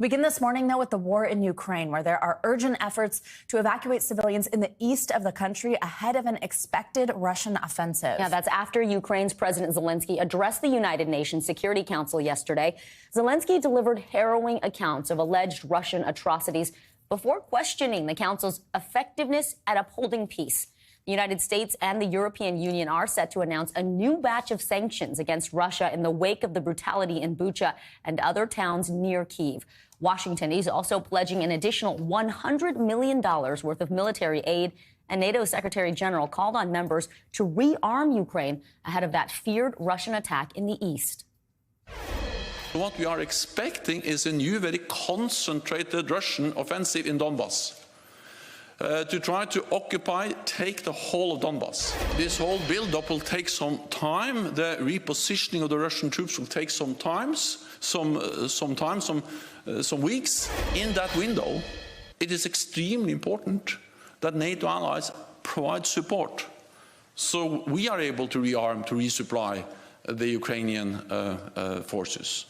Begin this morning, though, with the war in Ukraine, where there are urgent efforts to evacuate civilians in the east of the country ahead of an expected Russian offensive. Yeah, that's after Ukraine's President Zelensky addressed the United Nations Security Council yesterday. Zelensky delivered harrowing accounts of alleged Russian atrocities before questioning the council's effectiveness at upholding peace. The United States and the European Union are set to announce a new batch of sanctions against Russia in the wake of the brutality in Bucha and other towns near Kyiv. Washington is also pledging an additional $100 million worth of military aid, and NATO Secretary General called on members to rearm Ukraine ahead of that feared Russian attack in the east. What we are expecting is a new, very concentrated Russian offensive in Donbas. To try to take the whole of Donbas. This whole build-up will take some time. The repositioning of the Russian troops will take some weeks. In that window, it is extremely important that NATO allies provide support, so we are able to rearm, to resupply the Ukrainian forces.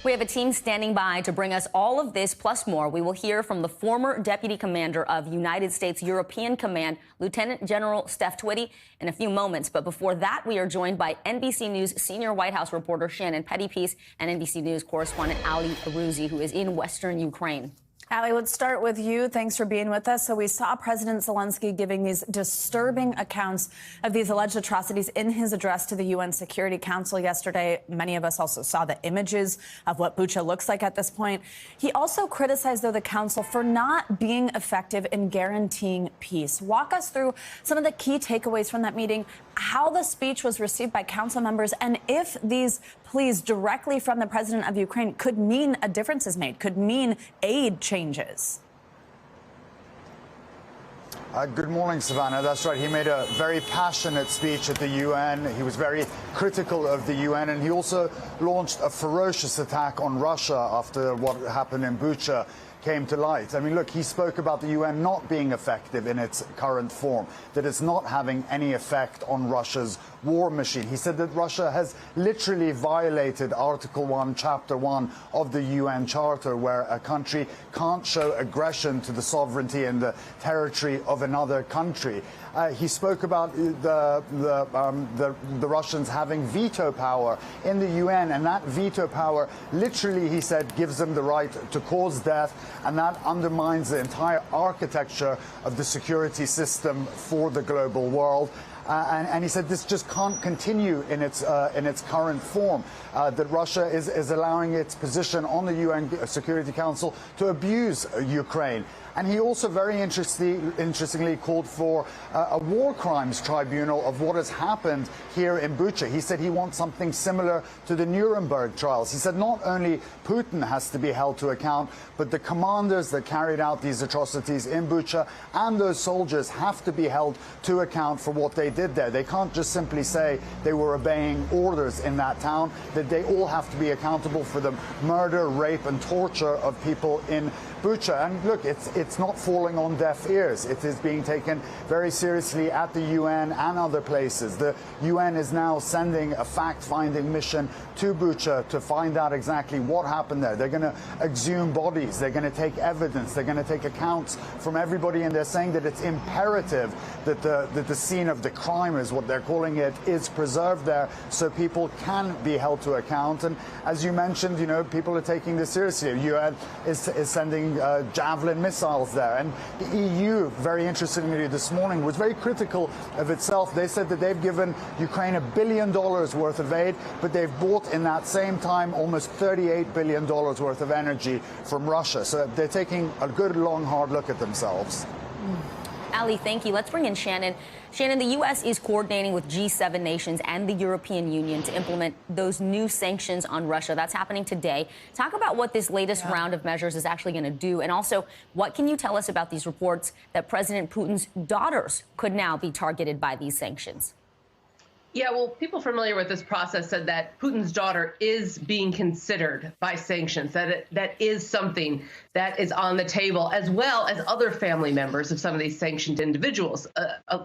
We have a team standing by to bring us all of this plus more. We will hear from the former Deputy Commander of United States European Command, Lieutenant General Steph Twitty, in a few moments. But before that, we are joined by NBC News senior White House reporter Shannon Pettypiece and NBC News correspondent Ali Arouzi, who is in western Ukraine. Ali, let's start with you. Thanks for being with us. So we saw President Zelensky giving these disturbing accounts of these alleged atrocities in his address to the UN Security Council yesterday. Many of us also saw the images of what Bucha looks like at this point. He also criticized, though, the Council for not being effective in guaranteeing peace. Walk us through some of the key takeaways from that meeting, how the speech was received by Council members, and if these pleas directly from the president of Ukraine could mean a difference is made, could mean aid changes. Good morning, Savannah. That's right. He made a very passionate speech at the UN. He was very critical of the UN, and he also launched a ferocious attack on Russia after what happened in Bucha came to light. I mean, look, he spoke about the UN not being effective in its current form, that it's not having any effect on Russia's war machine. He said that Russia has literally violated Article 1, Chapter 1 of the UN Charter, where a country can't show aggression to the sovereignty and the territory of another country. He spoke about the Russians having veto power in the UN, and that veto power literally, he said, gives them the right to cause death, and that undermines the entire architecture of the security system for the global world. And he said this just can't continue in its current form, that Russia is allowing its position on the UN Security Council to abuse Ukraine. And he also very interestingly called for a war crimes tribunal of what has happened here in Bucha. He said he wants something similar to the Nuremberg trials. He said not only Putin has to be held to account, but the commanders that carried out these atrocities in Bucha and those soldiers have to be held to account for what they did there. They can't just simply say they were obeying orders in that town, that they all have to be accountable for the murder, rape and torture of people in Bucha. And look, it's not falling on deaf ears. It is being taken very seriously at the UN and other places. The UN is now sending a fact-finding mission to Bucha to find out exactly what happened there. They're going to exhume bodies. They're going to take evidence. They're going to take accounts from everybody, and they're saying that it's imperative that the scene of the crime, is what they're calling it, is preserved there so people can be held to account. And as you mentioned, you know, people are taking this seriously. The UN is sending Javelin missiles there. And the EU, very interestingly this morning, was very critical of itself. They said that they've given Ukraine $1 billion worth of aid, but they've bought in that same time almost $38 billion worth of energy from Russia. So they're taking a good, long, hard look at themselves. Ali, thank you. Let's bring in Shannon. Shannon, the U.S. is coordinating with G7 nations and the European Union to implement those new sanctions on Russia. That's happening today. Talk about what this latest round of measures is actually going to do. And also, what can you tell us about these reports that President Putin's daughters could now be targeted by these sanctions? Yeah, well, people familiar with this process said that Putin's daughter is being considered by sanctions, that is something that is on the table, as well as other family members of some of these sanctioned individuals.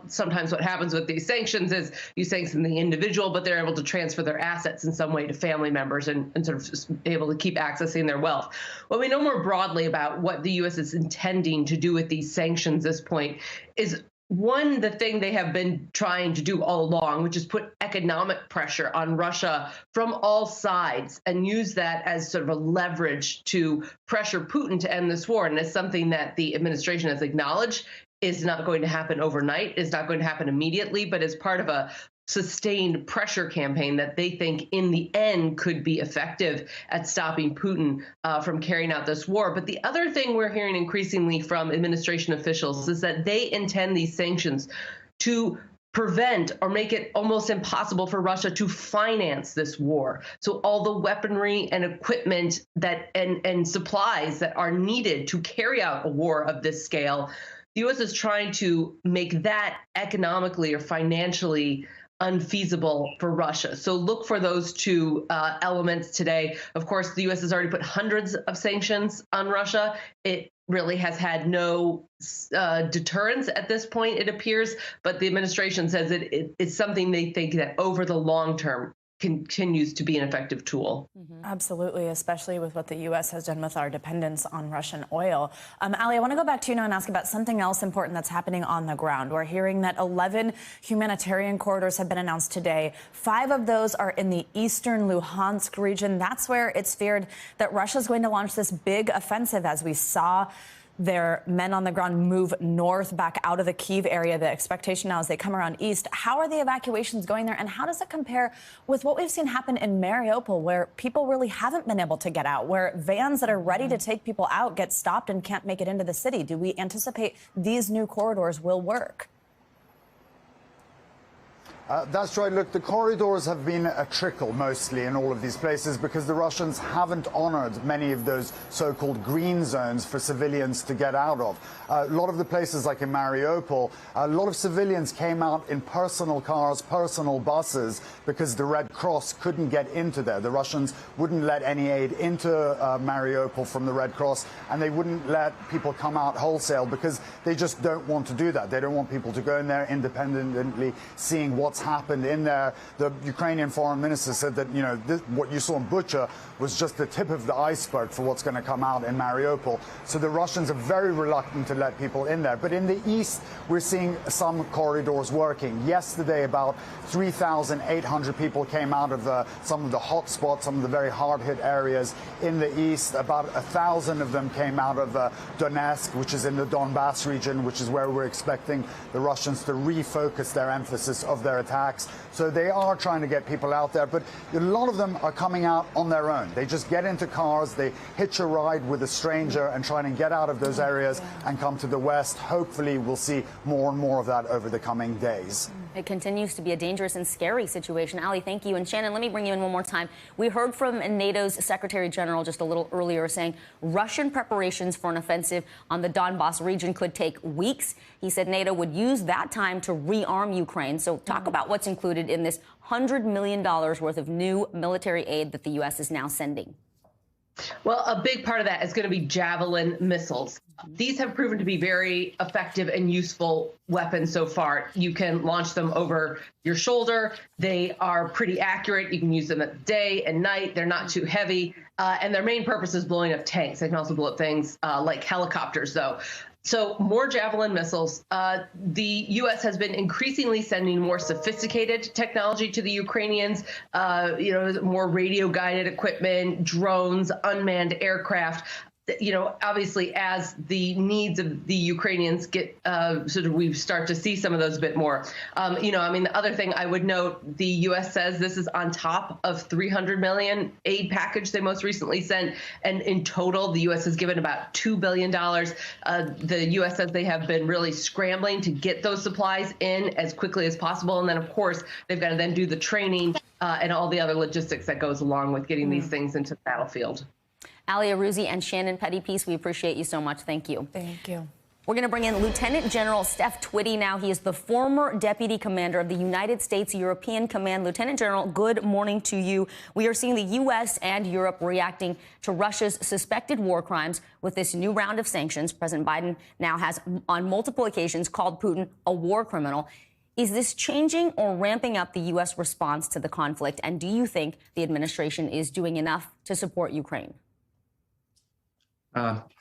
Sometimes what happens with these sanctions is you sanction the individual, but they're able to transfer their assets in some way to family members and sort of just able to keep accessing their wealth. What we know more broadly about what the U.S. is intending to do with these sanctions at this point is, one, the thing they have been trying to do all along, which is put economic pressure on Russia from all sides and use that as sort of a leverage to pressure Putin to end this war. And it's something that the administration has acknowledged is not going to happen overnight, is not going to happen immediately, but as part of a sustained pressure campaign that they think in the end could be effective at stopping Putin from carrying out this war. But the other thing we're hearing increasingly from administration officials is that they intend these sanctions to prevent or make it almost impossible for Russia to finance this war. So all the weaponry and equipment that and supplies that are needed to carry out a war of this scale, the U.S. is trying to make that economically or financially unfeasible for Russia. So look for those two elements today. Of course, the U.S. has already put hundreds of sanctions on Russia. It really has had no deterrence at this point, it appears, but the administration says it's something they think that over the long term continues to be an effective tool. Absolutely, especially with what the U.S. has done with our dependence on Russian oil. Ali, I want to go back to you now and ask about something else important that's happening on the ground. We're hearing that 11 humanitarian corridors have been announced today. 5 of those are in the eastern Luhansk region. That's where it's feared that Russia's going to launch this big offensive, as we saw their men on the ground move north back out of the Kyiv area. The expectation now is they come around east. How are the evacuations going there, and how does it compare with what we've seen happen in Mariupol, where people really haven't been able to get out, where vans that are ready to take people out get stopped and can't make it into the city? Do we anticipate these new corridors will work? That's right. Look, the corridors have been a trickle mostly in all of these places because the Russians haven't honored many of those so-called green zones for civilians to get out of. A lot of the places like in Mariupol, a lot of civilians came out in personal cars, personal buses, because the Red Cross couldn't get into there. The Russians wouldn't let any aid into Mariupol from the Red Cross, and they wouldn't let people come out wholesale because they just don't want to do that. They don't want people to go in there independently, seeing what's happened in there. The Ukrainian foreign minister said that, you know, what you saw in Bucha was just the tip of the iceberg for what's going to come out in Mariupol. So the Russians are very reluctant to let people in there. But in the east, we're seeing some corridors working. Yesterday, about 3,800 people came out of some of the hot spots, some of the very hard-hit areas in the east. About 1,000 of them came out of Donetsk, which is in the Donbass region, which is where we're expecting the Russians to refocus their emphasis of their attacks. So they are trying to get people out there, but a lot of them are coming out on their own. They just get into cars, they hitch a ride with a stranger and try and get out of those areas and come to the west. Hopefully we'll see more and more of that over the coming days. It continues to be a dangerous and scary situation. Ali, thank you. And Shannon, let me bring you in one more time. We heard from NATO's Secretary General just a little earlier saying Russian preparations for an offensive on the Donbass region could take weeks. He said NATO would use that time to rearm Ukraine. So talk about what's included in this $100 million worth of new military aid that the U.S. is now sending. Well, a big part of that is going to be Javelin missiles. These have proven to be very effective and useful weapons so far. You can launch them over your shoulder. They are pretty accurate. You can use them at day and night. They're not too heavy. And their main purpose is blowing up tanks. They can also blow up things like helicopters, though. So more Javelin missiles. The U.S. has been increasingly sending more sophisticated technology to the Ukrainians, more radio-guided equipment, drones, unmanned aircraft. Obviously, as the needs of the Ukrainians get we start to see some of those a bit more. The other thing I would note, the U.S. says this is on top of $300 million aid package they most recently sent. And in total, the U.S. has given about $2 billion. The U.S. says they have been really scrambling to get those supplies in as quickly as possible. And then, of course, they've got to then do the training and all the other logistics that goes along with getting these things into the battlefield. Ali Arouzi and Shannon Pettypiece, we appreciate you so much. Thank you. Thank you. We're going to bring in Lieutenant General Steph Twitty now. He is the former deputy commander of the United States European Command. Lieutenant General, good morning to you. We are seeing the U.S. and Europe reacting to Russia's suspected war crimes with this new round of sanctions. President Biden now has, on multiple occasions, called Putin a war criminal. Is this changing or ramping up the U.S. response to the conflict? And do you think the administration is doing enough to support Ukraine?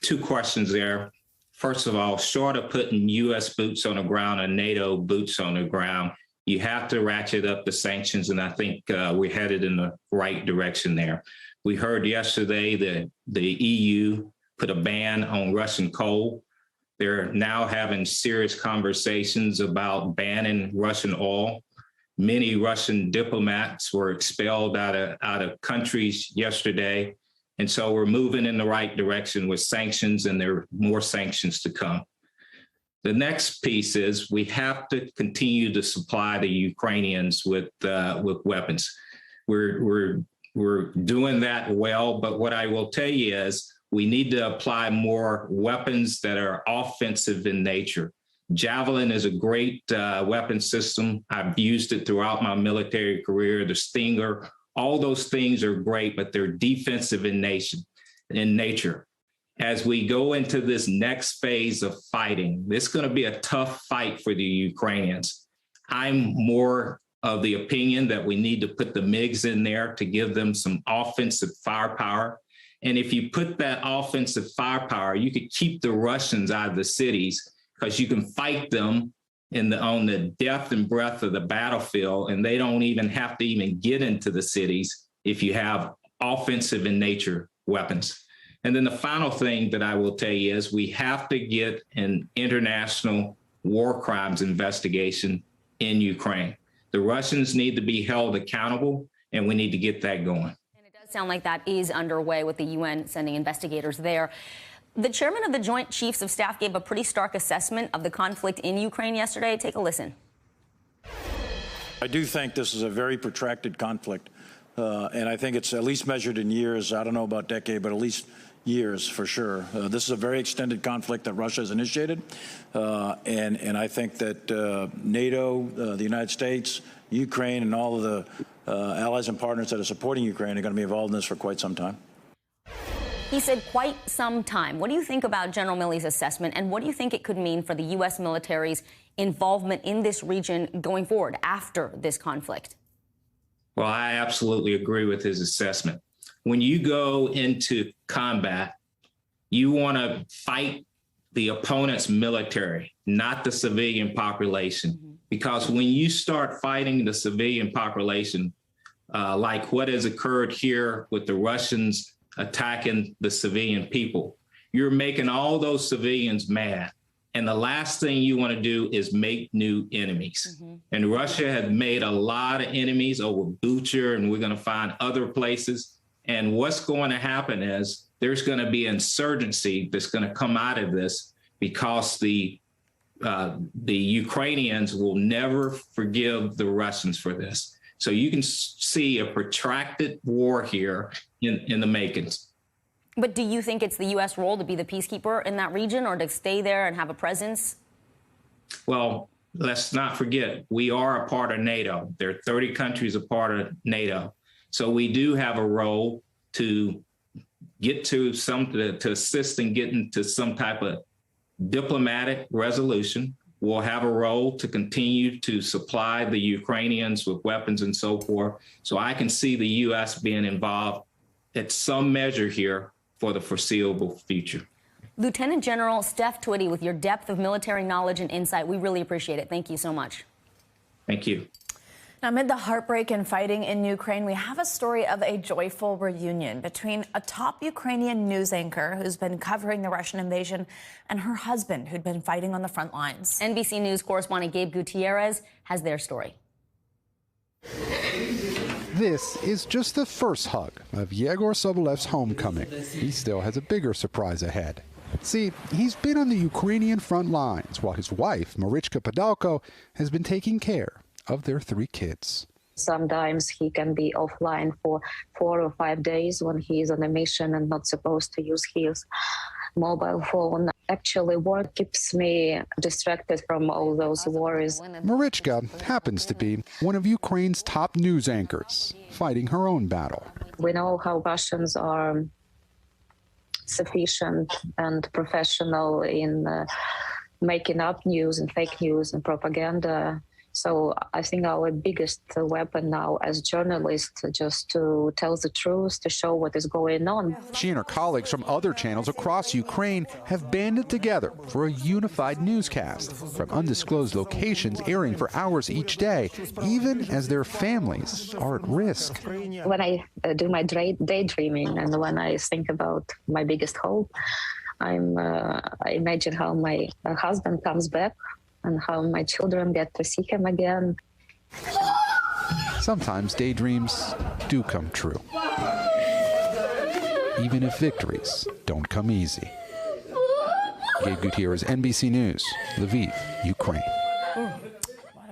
Two questions there. First of all, short of putting U.S. boots on the ground and NATO boots on the ground, you have to ratchet up the sanctions, and I think we're headed in the right direction there. We heard yesterday that the EU put a ban on Russian coal. They're now having serious conversations about banning Russian oil. Many Russian diplomats were expelled out of countries yesterday. And so we're moving in the right direction with sanctions, and there are more sanctions to come. The next piece is we have to continue to supply the Ukrainians with weapons. We're doing that well, but what I will tell you is we need to apply more weapons that are offensive in nature. Javelin is a great weapon system. I've used it throughout my military career. The Stinger. All those things are great, but they're defensive in nature. As we go into this next phase of fighting, this is going to be a tough fight for the Ukrainians. I'm more of the opinion that we need to put the MiGs in there to give them some offensive firepower. And if you put that offensive firepower, you could keep the Russians out of the cities because you can fight them on the depth and breadth of the battlefield, and they don't even have to even get into the cities if you have offensive in nature weapons. And then the final thing that I will tell you is we have to get an international war crimes investigation in Ukraine. The Russians need to be held accountable, and we need to get that going. And it does sound like that is underway with the UN sending investigators there. The chairman of the Joint Chiefs of Staff gave a pretty stark assessment of the conflict in Ukraine yesterday. Take a listen. I do think this is a very protracted conflict, and I think it's at least measured in years. I don't know about decade, but at least years for sure. This is a very extended conflict that Russia has initiated, and I think that NATO, the United States, Ukraine, and all of the allies and partners that are supporting Ukraine are going to be involved in this for quite some time. He said quite some time. What do you think about General Milley's assessment, and what do you think it could mean for the U.S. military's involvement in this region going forward after this conflict? Well, I absolutely agree with his assessment. When you go into combat, you want to fight the opponent's military, not the civilian population. Mm-hmm. Because when you start fighting the civilian population, like what has occurred here with the Russians attacking the civilian people, you're making all those civilians mad. And the last thing you want to do is make new enemies. Mm-hmm. And Russia has made a lot of enemies over Bucha, and we're going to find other places. And what's going to happen is there's going to be insurgency that's going to come out of this, because the Ukrainians will never forgive the Russians for this. So you can see a protracted war here in the makings. But do you think it's the U.S. role to be the peacekeeper in that region, or to stay there and have a presence? Well, let's not forget, we are a part of NATO. There are 30 countries a part of NATO. So we do have a role to get to to assist in getting to some type of diplomatic resolution. We'll have a role to continue to supply the Ukrainians with weapons and so forth. So I can see the U.S. being involved at some measure here for the foreseeable future. Lieutenant General Steph Twitty, with your depth of military knowledge and insight, we really appreciate it. Thank you so much. Thank you. Now, amid the heartbreak and fighting in Ukraine, we have a story of a joyful reunion between a top Ukrainian news anchor who's been covering the Russian invasion and her husband, who'd been fighting on the front lines. NBC News correspondent Gabe Gutierrez has their story. This is just the first hug of Yegor Sobolev's homecoming. He still has a bigger surprise ahead. See, he's been on the Ukrainian front lines while his wife, Marichka Podalko, has been taking care of their 3 kids. Sometimes he can be offline for 4 or 5 days when he is on a mission and not supposed to use his mobile phone. actually work, keeps me distracted from all those worries. Marichka happens to be one of Ukraine's top news anchors, fighting her own battle. We know how Russians are sufficient and professional in making up news and fake news and propaganda. So I think our biggest weapon now as journalists is just to tell the truth, to show what is going on. She and her colleagues from other channels across Ukraine have banded together for a unified newscast from undisclosed locations airing for hours each day, even as their families are at risk. When I do my daydreaming and when I think about my biggest hope, I imagine how my husband comes back and how my children get to see him again. Sometimes daydreams do come true, even if victories don't come easy. Gabe Gutierrez, NBC News, Lviv, Ukraine.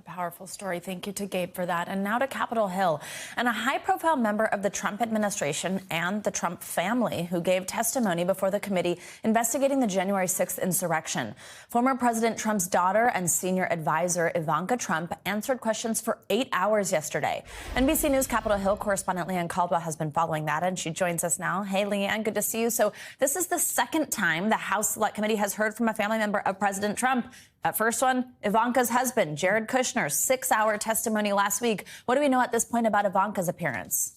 Powerful story. Thank you to Gabe for that. And now to Capitol Hill and a high-profile member of the Trump administration and the Trump family who gave testimony before the committee investigating the January 6th insurrection. Former President Trump's daughter and senior advisor Ivanka Trump answered questions for 8 hours yesterday. NBC News Capitol Hill correspondent Leanne Caldwell has been following that, and she joins us now. Hey, Leanne, good to see you. So this is the second time the House Select Committee has heard from a family member of President Trump. That first one, Ivanka's husband, Jared Kushner's 6-hour testimony last week. What do we know at this point about Ivanka's appearance?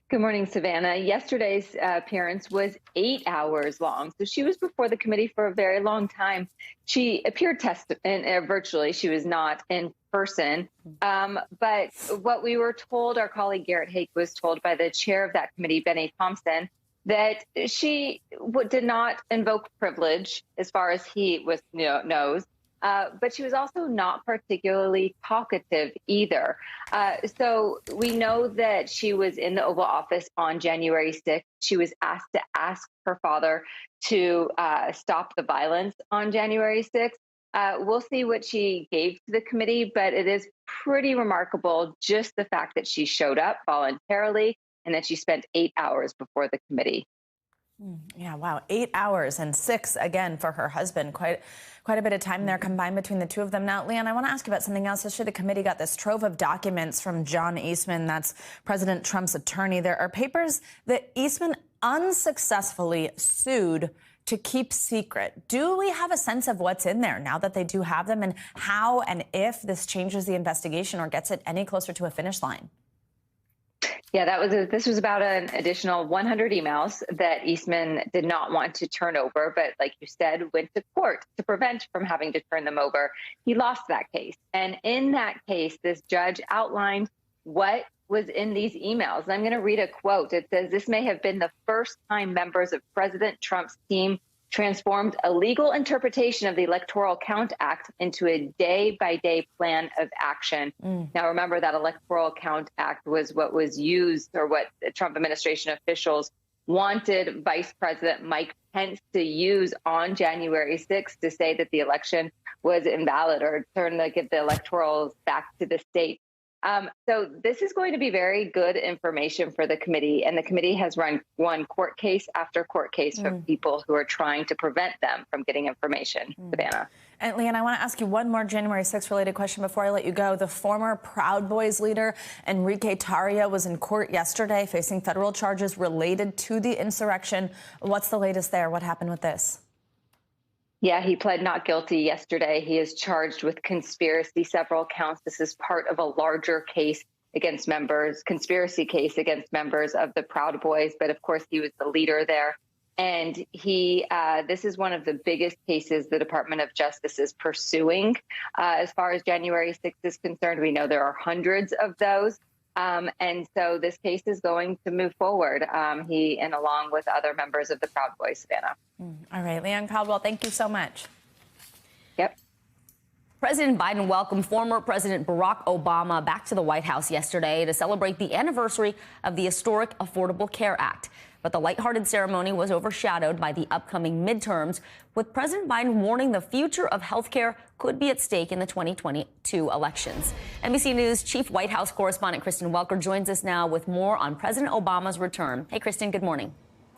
Good morning, Savannah. Yesterday's appearance was 8 hours long. So she was before the committee for a very long time. She appeared virtually. She was not in person. But what we were told, our colleague Garrett Haake was told by the chair of that committee, Benny Thompson, that she did not invoke privilege as far as he knows, but she was also not particularly talkative either. So we know that she was in the Oval Office on January 6th. She was asked to ask her father to stop the violence on January 6th. We'll see what she gave to the committee, but it is pretty remarkable just the fact that she showed up voluntarily and that she spent 8 hours before the committee. Yeah, wow. 8 hours and 6 again for her husband. Quite a bit of time there combined between the two of them. Now, Leanne, I want to ask you about something else. Yesterday, the committee got this trove of documents from John Eastman. That's President Trump's attorney. There are papers that Eastman unsuccessfully sued to keep secret. Do we have a sense of what's in there now that they do have them, and how and if this changes the investigation or gets it any closer to a finish line? Yeah, this was about an additional 100 emails that Eastman did not want to turn over, but like you said, went to court to prevent from having to turn them over. He lost that case. And in that case, this judge outlined what was in these emails. And I'm going to read a quote. It says, "This may have been the first time members of President Trump's team transformed a legal interpretation of the Electoral Count Act into a day-by-day plan of action." Now, remember that Electoral Count Act was what was used, or what the Trump administration officials wanted Vice President Mike Pence to use on January 6th to say that the election was invalid or give the electorals back to the state. So this is going to be very good information for the committee, and the committee has won court case after court case from people who are trying to prevent them from getting information. Savannah. And Leanne, I want to ask you one more January 6th related question before I let you go. The former Proud Boys leader, Enrique Tarria, was in court yesterday facing federal charges related to the insurrection. What's the latest there? What happened with this? Yeah, he pled not guilty yesterday. He is charged with conspiracy, several counts. This is part of a larger case against conspiracy case against members of the Proud Boys. But of course, he was the leader there. And this is one of the biggest cases the Department of Justice is pursuing. As far as January 6th is concerned, we know there are hundreds of those. And so this case is going to move forward. He, and along with other members of the Proud Boys, Savannah. All right, Leanne Caldwell, thank you so much. Yep. President Biden welcomed former President Barack Obama back to the White House yesterday to celebrate the anniversary of the historic Affordable Care Act. But the lighthearted ceremony was overshadowed by the upcoming midterms, with President Biden warning the future of health care could be at stake in the 2022 elections. NBC News Chief White House correspondent Kristen Welker joins us now with more on President Obama's return. Hey, Kristen, good morning.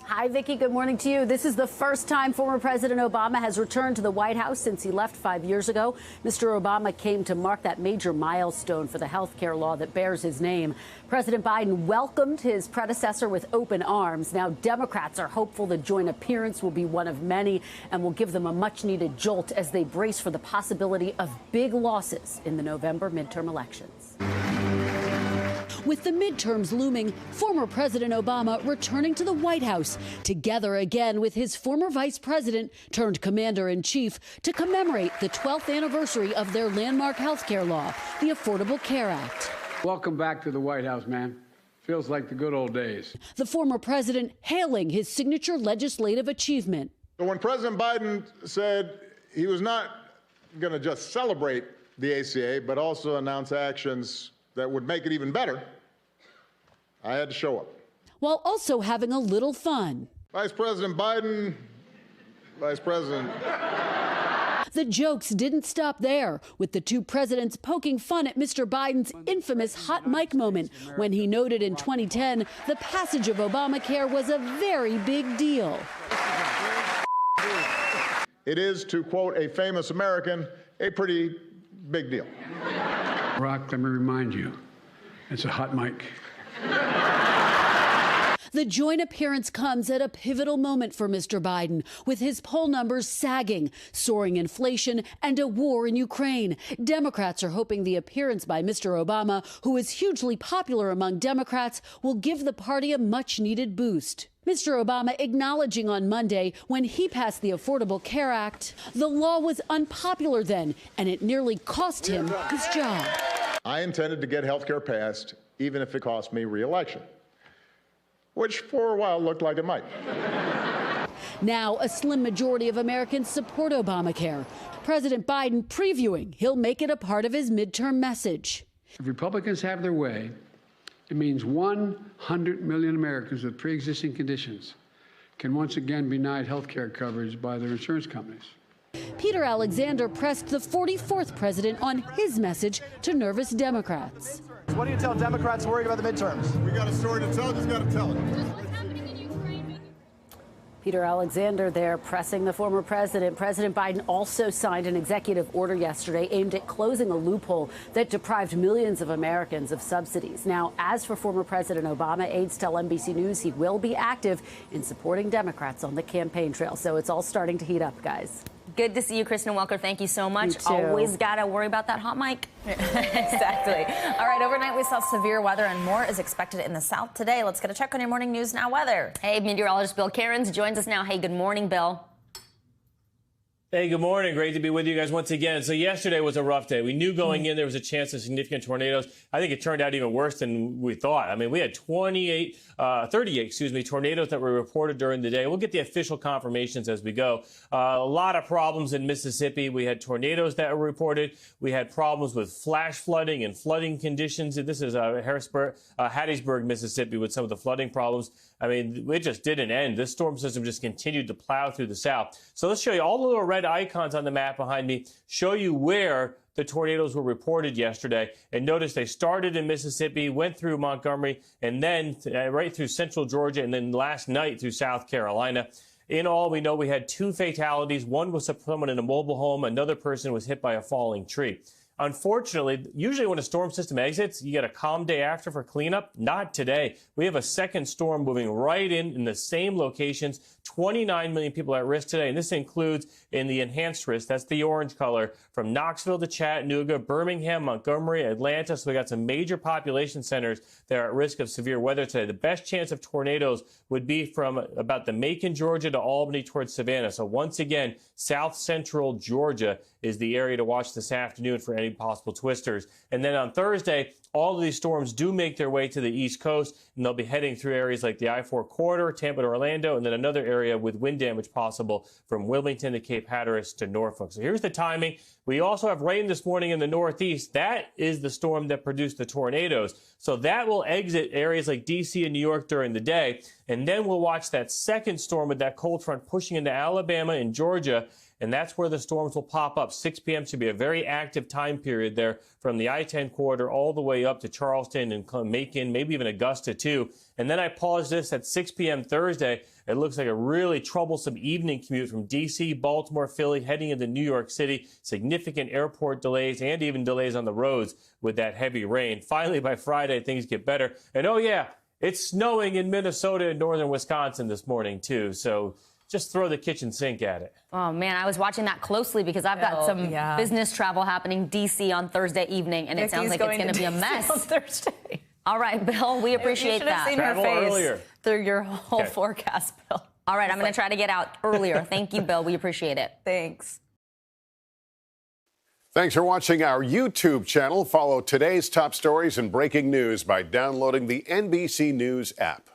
Hi, Vicki. Good morning to you. This is the first time former President Obama has returned to the White House since he left 5 years ago. Mr. Obama came to mark that major milestone for the health care law that bears his name. President Biden welcomed his predecessor with open arms. Now, Democrats are hopeful the joint appearance will be one of many and will give them a much-needed jolt as they brace for the possibility of big losses in the November midterm elections. With the midterms looming, former President Obama returning to the White House, together again with his former vice president turned commander-in-chief to commemorate the 12th anniversary of their landmark health care law, the Affordable Care Act. Welcome back to the White House, man. Feels like the good old days. The former president hailing his signature legislative achievement. So when President Biden said he was not going to just celebrate the ACA, but also announce actions that would make it even better, I had to show up. While also having a little fun. Vice President Biden, Vice President. The jokes didn't stop there, with the two presidents poking fun at Mr. Biden's infamous hot mic moment when he noted in 2010 the passage of Obamacare was a very big deal. It is, to quote a famous American, a pretty big deal. Rock, let me remind you, it's a hot mic. The joint appearance comes at a pivotal moment for Mr. Biden, with his poll numbers sagging, soaring inflation, and a war in Ukraine. Democrats are hoping the appearance by Mr. Obama, who is hugely popular among Democrats, will give the party a much-needed boost. Mr. Obama acknowledging on Monday when he passed the Affordable Care Act, the law was unpopular then, and it nearly cost him his job. I intended to get health care passed, even if it cost me re-election, which for a while looked like it might. Now, a slim majority of Americans support Obamacare. President Biden previewing he'll make it a part of his midterm message. If Republicans have their way, it means 100 million Americans with pre-existing conditions can once again be denied health care coverage by their insurance companies. Peter Alexander pressed the 44th president on his message to nervous Democrats. What do you tell Democrats worried about the midterms? We got a story to tell, just got to tell it. Peter Alexander there pressing the former president. President Biden also signed an executive order yesterday aimed at closing a loophole that deprived millions of Americans of subsidies. Now, as for former President Obama, aides tell NBC News he will be active in supporting Democrats on the campaign trail. So it's all starting to heat up, guys. Good to see you, Kristen Welker. Thank you so much. You too. Always got to worry about that hot mic. Exactly. All right, overnight we saw severe weather and more is expected in the south today. Let's get a check on your morning news now weather. Hey, meteorologist Bill Cairns joins us now. Hey, good morning, Bill. Hey, good morning. Great to be with you guys once again. So yesterday was a rough day. We knew going in there was a chance of significant tornadoes. I think it turned out even worse than we thought. I mean, we had 38 tornadoes that were reported during the day. We'll get the official confirmations as we go. A lot of problems in Mississippi. We had tornadoes that were reported. We had problems with flash flooding and flooding conditions. This is Hattiesburg, Mississippi, with some of the flooding problems. I mean, it just didn't end. This storm system just continued to plow through the south. So let's show you all the little red icons on the map behind me, show you where the tornadoes were reported yesterday. And notice they started in Mississippi, went through Montgomery, and then right through central Georgia, and then last night through South Carolina. In all, we know we had 2 fatalities. One was someone in a mobile home. Another person was hit by a falling tree. Unfortunately, usually when a storm system exits, you get a calm day after for cleanup. Not today. We have a second storm moving right in the same locations. 29 million people at risk today, and this includes in the enhanced risk. That's the orange color from Knoxville to Chattanooga, Birmingham, Montgomery, Atlanta. So we got some major population centers that are at risk of severe weather today. The best chance of tornadoes would be from about the Macon, Georgia to Albany towards Savannah. So once again, south central Georgia is the area to watch this afternoon for any possible twisters. And then on Thursday, all of these storms do make their way to the East Coast, and they'll be heading through areas like the I-4 corridor, Tampa to Orlando, and then another area with wind damage possible from Wilmington to Cape Hatteras to Norfolk. So here's the timing. We also have rain this morning in the Northeast. That is the storm that produced the tornadoes. So that will exit areas like D.C. and New York during the day. And then we'll watch that second storm with that cold front pushing into Alabama and Georgia. and that's where the storms will pop up. 6 p.m. should be a very active time period there from the I-10 corridor all the way up to Charleston and Macon, maybe even Augusta too. And then I pause this at 6 p.m. Thursday. It looks like a really troublesome evening commute from D.C., Baltimore, Philly, heading into New York City. Significant airport delays and even delays on the roads with that heavy rain. Finally, by Friday, things get better. And oh yeah, it's snowing in Minnesota and northern Wisconsin this morning too. So just throw the kitchen sink at it. Oh, man, I was watching that closely because I've got some business travel happening D.C. on Thursday evening, and it sounds like it's going to be a mess. On Thursday. All right, Bill, we appreciate you should have that. seen her face through your whole forecast, Bill. All right, I'm going to try to get out earlier. Thank you, Bill. We appreciate it. Thanks. Thanks for watching our YouTube channel. Follow today's top stories and breaking news by downloading the NBC News app.